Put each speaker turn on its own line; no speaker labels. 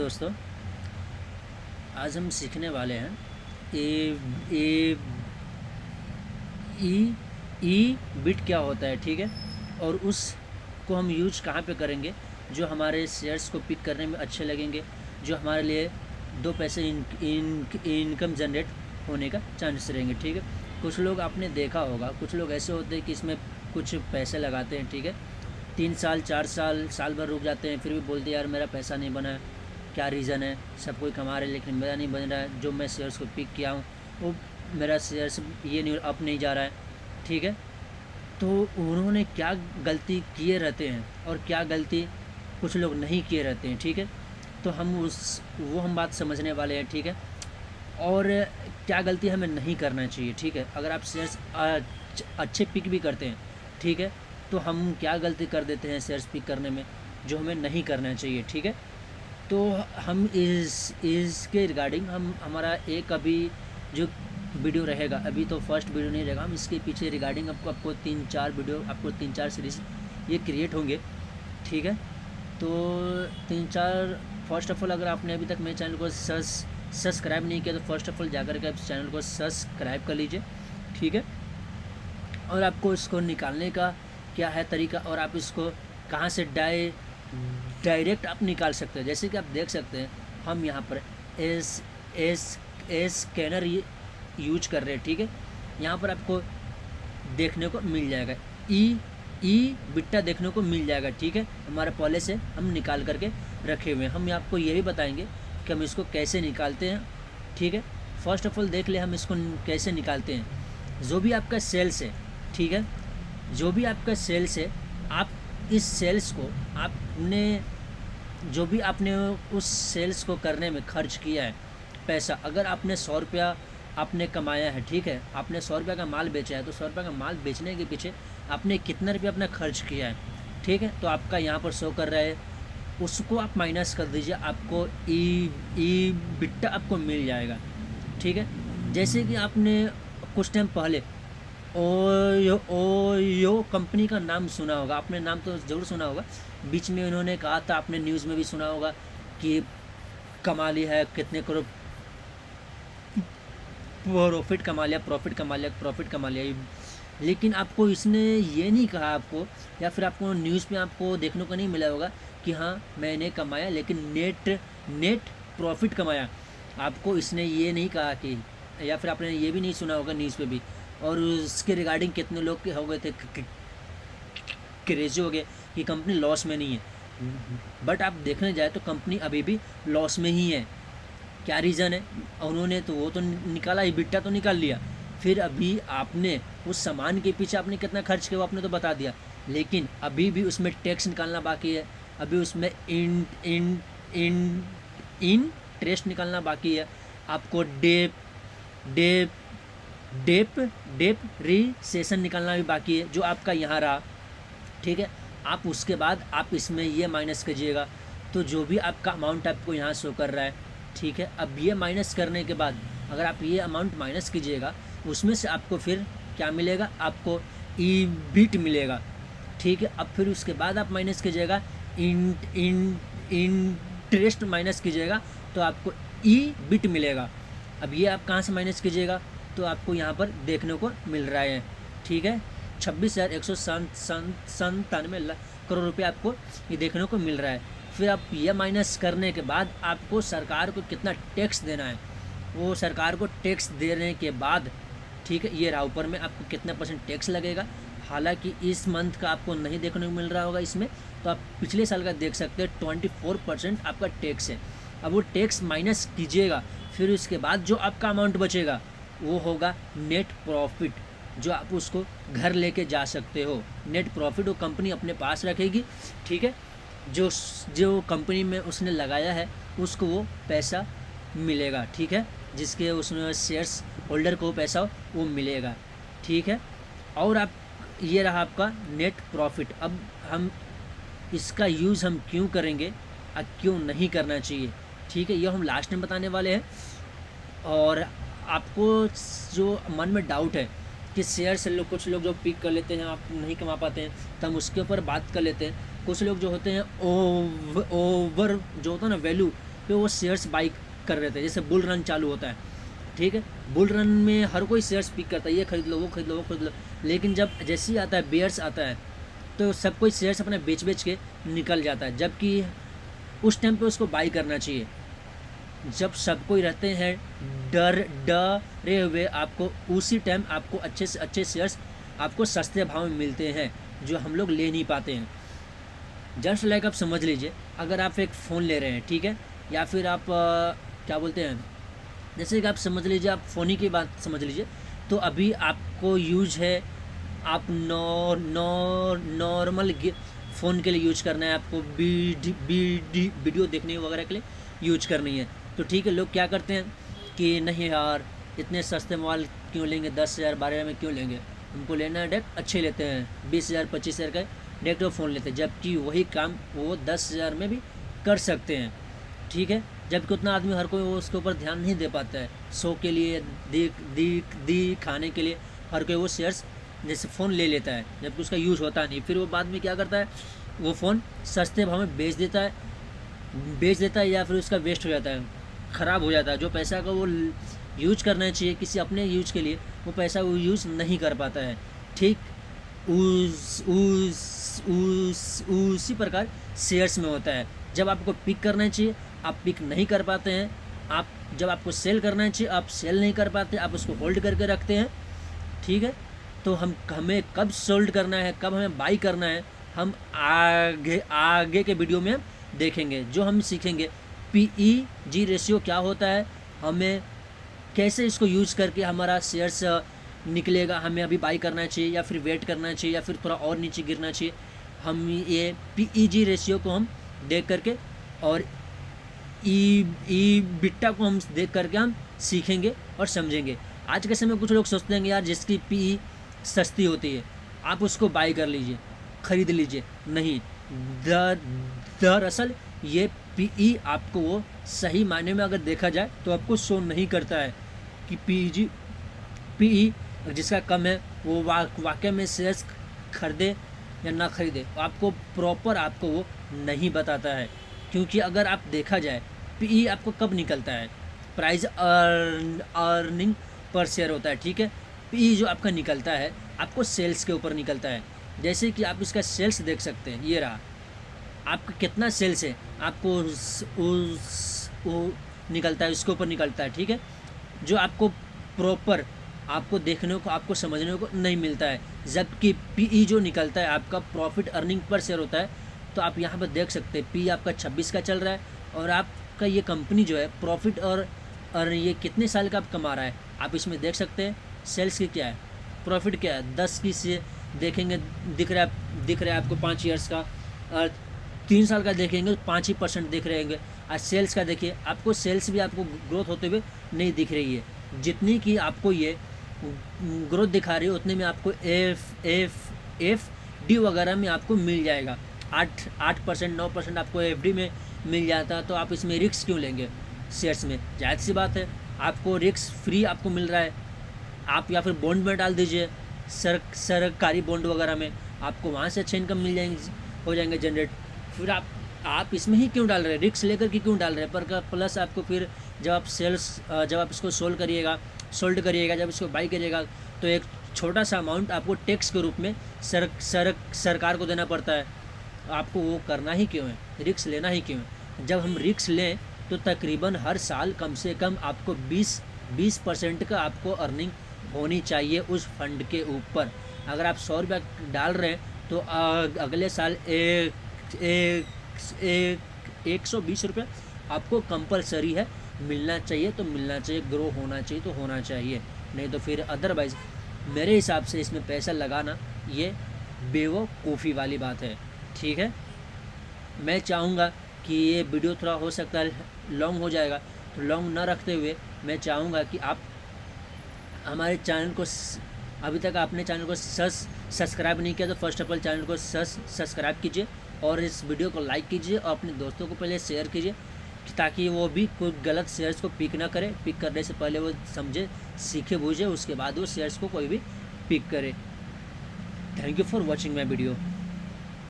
दोस्तों, आज हम सीखने वाले हैं ए ए ई ई बिट क्या होता है। ठीक है, और उसको हम यूज कहाँ पे करेंगे जो हमारे शेयर्स को पिक करने में अच्छे लगेंगे, जो हमारे लिए दो पैसे इनकम जनरेट होने का चांसेस रहेंगे। ठीक है, कुछ लोग आपने देखा होगा, कुछ लोग ऐसे होते हैं कि इसमें कुछ पैसे लगाते हैं। ठीक है, 3 साल 4 साल साल भर रुक जाते हैं, फिर भी बोलते हैं यार मेरा पैसा नहीं बना है। क्या रीज़न है? सब कोई कमा रहे लेकिन मेरा नहीं बन रहा है। जो मैं शेयर्स को पिक किया हूँ वो मेरा शेयर्स ये नहीं अप नहीं जा रहा है। ठीक है, तो उन्होंने क्या गलती किए रहते हैं और क्या गलती कुछ लोग नहीं किए रहते हैं। ठीक है, तो हम बात समझने वाले हैं। ठीक है, और क्या गलती हमें नहीं करना चाहिए। ठीक है, अगर आप शेयर्स अच्छे पिक भी करते हैं, ठीक है, तो हम क्या गलती कर देते हैं शेयर्स पिक करने में जो हमें नहीं करना चाहिए। ठीक है, तो हम इसके रिगार्डिंग हमारा एक अभी जो वीडियो रहेगा, अभी तो फर्स्ट वीडियो नहीं रहेगा, हम इसके पीछे रिगार्डिंग आपको 3-4 वीडियो, आपको 3-4 सीरीज ये क्रिएट होंगे। ठीक है, तो 3-4 फर्स्ट ऑफ ऑल अगर आपने अभी तक मेरे चैनल को सब्सक्राइब नहीं किया तो फर्स्ट ऑफ ऑल जाकर के आप चैनल को सब्सक्राइब कर लीजिए। ठीक है, और आपको इसको निकालने का क्या है तरीका, और आप इसको कहाँ से डायरेक्ट आप निकाल सकते हैं। जैसे कि आप देख सकते हैं हम यहाँ पर एस एस स्कैनर यूज कर रहे हैं। ठीक है, यहाँ पर आपको देखने को मिल जाएगा ई बिट्टा देखने को मिल जाएगा। ठीक है, हमारे पहले से हम निकाल करके रखे हुए हैं। हम आपको ये भी बताएंगे कि हम इसको कैसे निकालते हैं। ठीक है, फर्स्ट ऑफ ऑल देख ले हम इसको कैसे निकालते हैं। जो भी आपका सेल्स है, ठीक है, जो भी आपका सेल्स है, आप इस सेल्स को आपने जो भी आपने उस सेल्स को करने में खर्च किया है पैसा, अगर आपने 100 रुपया आपने कमाया है, ठीक है, आपने 100 रुपया का माल बेचा है, तो 100 रुपया का माल बेचने के पीछे आपने कितना रुपया अपना खर्च किया है। ठीक है, तो आपका यहाँ पर शो कर रहा है, उसको आप माइनस कर दीजिए, आपको ई बिट्टा आपको मिल जाएगा। ठीक है, जैसे कि आपने कुछ टाइम पहले ओयो कंपनी का नाम सुना होगा, आपने नाम तो ज़रूर सुना होगा। बीच में उन्होंने कहा था, आपने न्यूज़ में भी सुना होगा कि कमा लिया है, कितने करोड़ प्रॉफिट कमा लिया। लेकिन आपको इसने ये नहीं कहा आपको, या फिर आपको न्यूज़ में आपको देखने को नहीं मिला होगा कि हाँ मैंने कमाया, लेकिन नेट प्रॉफिट कमाया। आपको इसने ये नहीं कहा कि, या फिर आपने ये भी नहीं सुना होगा न्यूज़ पे भी, और उसके रिगार्डिंग कितने लोग हो गए थे क्रेजी हो गए कि कंपनी लॉस में नहीं है। बट आप देखने जाए तो कंपनी अभी भी लॉस में ही है। क्या रीज़न है? उन्होंने तो वो तो निकाला ही, बिट्टा तो निकाल लिया, फिर अभी आपने उस सामान के पीछे आपने कितना खर्च किया वो आपने तो बता दिया, लेकिन अभी भी उसमें टैक्स निकालना बाकी है, अभी उसमें इंटरेस्ट निकालना बाकी है, आपको डेप रिसेशन निकालना भी बाकी है जो आपका यहाँ रहा। ठीक है, आप उसके बाद आप इसमें ये माइनस कीजिएगा, तो जो भी आपका अमाउंट आपको यहाँ शो कर रहा है, ठीक है, अब ये माइनस करने के बाद अगर आप ये अमाउंट माइनस कीजिएगा, उसमें से आपको फिर क्या मिलेगा, आपको ई बिट मिलेगा। ठीक है, अब फिर उसके बाद आप माइनस कीजिएगा, इंटरेस्ट माइनस कीजिएगा, तो आपको ई बिट मिलेगा। अब ये आप कहाँ से माइनस कीजिएगा, तो आपको यहाँ पर देखने को मिल रहा है। ठीक है, 26,197 करोड़ रुपये आपको ये देखने को मिल रहा है। फिर आप ये माइनस करने के बाद आपको सरकार को कितना टैक्स देना है, वो सरकार को टैक्स देने के बाद, ठीक है, ये रहा ऊपर में आपको कितना % टैक्स लगेगा। हालांकि इस मंथ का आपको नहीं देखने को मिल रहा होगा इसमें, तो आप पिछले साल का देख सकते हैं 24% आपका टैक्स है। अब वो टैक्स माइनस कीजिएगा, फिर उसके बाद जो आपका अमाउंट बचेगा वो होगा नेट प्रॉफिट, जो आप उसको घर लेके जा सकते हो। नेट प्रॉफिट वो कंपनी अपने पास रखेगी। ठीक है, जो कंपनी में उसने लगाया है उसको वो पैसा मिलेगा। ठीक है, जिसके उसमें शेयर्स होल्डर को पैसा वो मिलेगा। ठीक है, और आप ये रहा आपका नेट प्रॉफिट। अब हम इसका यूज़ हम क्यों करेंगे और क्यों नहीं करना चाहिए, ठीक है, ये हम लास्ट में बताने वाले हैं। और आपको जो मन में डाउट है कि शेयर से लोग, कुछ लोग जो पिक कर लेते हैं आप नहीं कमा पाते हैं, तो हम उसके ऊपर बात कर लेते हैं। कुछ लोग जो होते हैं ओवर जो होता है ना वैल्यू पे वो शेयर्स बाई कर रहे थे। जैसे बुल रन चालू होता है, ठीक है, बुल रन में हर कोई शेयर्स पिक करता है, ये खरीद लो, वो खरीद लो, वो खरीद लो। लेकिन जब जैसे ही आता है बेयर्स आता है तो सब कोई शेयर्स अपने बेच बेच के निकल जाता है, जबकि उस टाइम पे उसको बाई करना चाहिए जब सब कोई रहते हैं डरे हुए। आपको उसी टाइम आपको अच्छे से अच्छे शेयर्स आपको सस्ते भाव में मिलते हैं जो हम लोग ले नहीं पाते हैं। जस्ट लाइक आप समझ लीजिए, अगर आप एक फ़ोन ले रहे हैं, ठीक है, या फिर आप क्या बोलते हैं, जैसे कि आप समझ लीजिए, आप फ़ोन ही की बात समझ लीजिए, तो अभी आपको यूज है, आप नॉर्मल फ़ोन के लिए यूज करना है, आपको वीडियो देखने वगैरह के लिए यूज करनी है, तो ठीक है, लोग क्या करते हैं कि नहीं यार इतने सस्ते मोबाइल क्यों लेंगे, 10,000 12,000 में क्यों लेंगे, उनको लेना है डायरेक्ट अच्छे लेते हैं, 20,000 25,000 का डायरेक्ट वो फ़ोन लेते हैं, जबकि वही काम वो 10,000 में भी कर सकते हैं, ठीक है। जबकि उतना आदमी हर कोई वो उसके ऊपर ध्यान नहीं दे पाता है, शो के लिए दिखाने के लिए हर कोई वो शेयर्स जैसे फ़ोन ले लेता है, जबकि उसका यूज़ होता नहीं। फिर वो बाद में क्या करता है, वो फ़ोन सस्ते भाव में बेच देता है या फिर उसका वेस्ट हो जाता है, ख़राब हो जाता है। जो पैसा का वो यूज करना चाहिए किसी अपने यूज के लिए, वो पैसा वो यूज़ नहीं कर पाता है, ठीक। उसी प्रकार शेयर्स में होता है, जब आपको पिक करना चाहिए आप पिक नहीं कर पाते हैं, आप जब आपको सेल करना चाहिए आप सेल नहीं कर पाते, आप उसको होल्ड करके रखते हैं, ठीक है। तो हमें कब सोल्ड करना है, कब हमें बाई करना है, हम आगे के वीडियो में देखेंगे। जो हम सीखेंगे PEG रेशियो क्या होता है, हमें कैसे इसको यूज़ करके हमारा शेयर्स निकलेगा, हमें अभी बाई करना चाहिए या फिर वेट करना चाहिए या फिर थोड़ा और नीचे गिरना चाहिए, हम ये PEG रेशियो को हम देख करके और बिट्टा को हम देख करके हम सीखेंगे और समझेंगे। आज के समय कुछ लोग सोचते हैं यार जिसकी PE सस्ती होती है आप उसको बाई कर लीजिए, ख़रीद लीजिए, नहीं, दरअसल ये PE आपको वो सही मायने में अगर देखा जाए तो आपको शो नहीं करता है कि PE जिसका कम है वो वाकई में शेयर्स खरीदे या ना खरीदे, आपको प्रॉपर आपको वो नहीं बताता है। क्योंकि अगर आप देखा जाए PE आपको कब निकलता है, प्राइस अर्निंग पर शेयर होता है, ठीक है। PE जो आपका निकलता है आपको सेल्स के ऊपर निकलता है, जैसे कि आप इसका सेल्स देख सकते हैं, ये रहा आपका कितना सेल्स है, आपको वो निकलता है, उसके ऊपर निकलता है, ठीक है। जो आपको प्रॉपर आपको देखने को आपको समझने को नहीं मिलता है, जबकि PE जो निकलता है आपका प्रॉफिट अर्निंग पर शेयर होता है। तो आप यहाँ पर देख सकते हैं PE आपका 26 का चल रहा है और आपका ये कंपनी जो है प्रॉफिट और ये कितने साल का आप कमा रहा है आप इसमें देख सकते हैं। सेल्स की क्या है, प्रॉफिट क्या है, 10 की से देखेंगे दिख रहा है आपको 5 ईयर्स का, और 3 साल का देखेंगे 5% दिख रहे होंगे। और सेल्स का देखिए, आपको सेल्स भी आपको ग्रोथ होते हुए नहीं दिख रही है, जितनी की आपको ये ग्रोथ दिखा रही है उतने में आपको FD वगैरह में आपको मिल जाएगा। 8% 9% आपको FD में मिल जाता, तो आप इसमें रिस्क क्यों लेंगे शेयर्स में, जाहिर सी बात है आपको रिस्क फ्री आपको मिल रहा है। आप या फिर बॉन्ड में डाल दीजिए, सरकारी बॉन्ड वगैरह में, आपको वहाँ से अच्छे इनकम मिल हो जाएंगे जनरेट। फिर आप इसमें ही क्यों डाल रहे हैं, रिस्क लेकर के क्यों डाल रहे हैं, पर प्लस आपको फिर जब आप इसको सोल्ड करिएगा, जब इसको बाई करिएगा तो एक छोटा सा अमाउंट आपको टैक्स के रूप में सरकार को देना पड़ता है। आपको वो करना ही क्यों है, रिस्क लेना ही क्यों है। जब हम रिस्क लें तो तकरीबन हर साल कम से कम आपको 20% का आपको अर्निंग होनी चाहिए उस फंड के ऊपर। अगर आप 100 रुपया डाल रहे हैं तो अगले साल 120 रुपये आपको कंपलसरी है, मिलना चाहिए तो मिलना चाहिए, ग्रो होना चाहिए तो होना चाहिए, नहीं तो फिर अदरवाइज़ मेरे हिसाब से इसमें पैसा लगाना ये बेवकूफ़ी वाली बात है, ठीक है। मैं चाहूँगा कि ये वीडियो थोड़ा हो सकता है लॉन्ग हो जाएगा, तो लॉन्ग ना रखते हुए मैं चाहूँगा कि आप हमारे चैनल को, अभी तक आपने चैनल को सब्सक्राइब नहीं किया तो फर्स्ट ऑफ ऑल चैनल को सब्सक्राइब कीजिए और इस वीडियो को लाइक कीजिए और अपने दोस्तों को पहले शेयर कीजिए, ताकि वो भी कोई गलत शेयर्स को पिक ना करे। पिक करने से पहले वो समझे, सीखे बूझे, उसके बाद वो शेयर्स को कोई भी पिक करे। Thank you for watching my video.